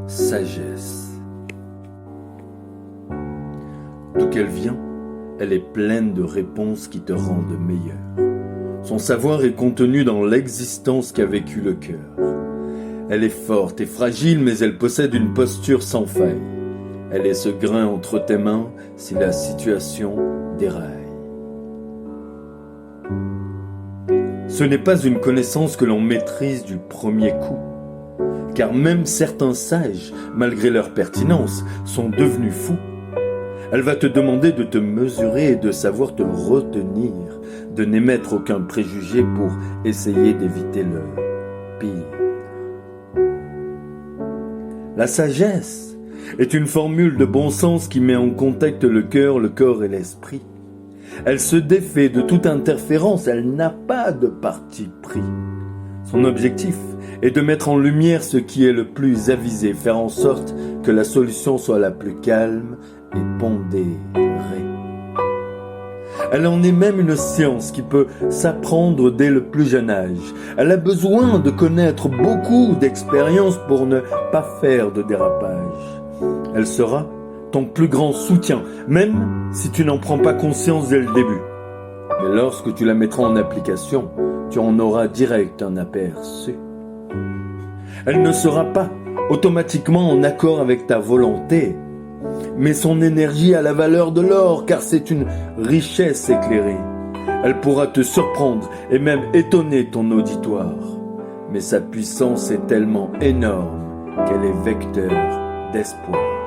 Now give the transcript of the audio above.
Sagesse. D'où qu'elle vient, elle est pleine de réponses qui te rendent meilleur. Son savoir est contenu dans l'existence qu'a vécu le cœur. Elle est forte et fragile, mais elle possède une posture sans faille. Elle est ce grain entre tes mains si la situation déraille. Ce n'est pas une connaissance que l'on maîtrise du premier coup, car même certains sages, malgré leur pertinence, sont devenus fous. Elle va te demander de te mesurer et de savoir te retenir, de n'émettre aucun préjugé pour essayer d'éviter le pire. La sagesse est une formule de bon sens qui met en contact le cœur, le corps et l'esprit. Elle se défait de toute interférence, elle n'a pas de parti pris. Son objectif est de mettre en lumière ce qui est le plus avisé, faire en sorte que la solution soit la plus calme et pondérée. Elle en est même une science qui peut s'apprendre dès le plus jeune âge. Elle a besoin de connaître beaucoup d'expérience pour ne pas faire de dérapage. Elle sera ton plus grand soutien, même si tu n'en prends pas conscience dès le début. Mais lorsque tu la mettras en application, tu en auras direct un aperçu. Elle ne sera pas automatiquement en accord avec ta volonté, mais son énergie a la valeur de l'or, car c'est une richesse éclairée. Elle pourra te surprendre et même étonner ton auditoire, mais sa puissance est tellement énorme qu'elle est vecteur d'espoir.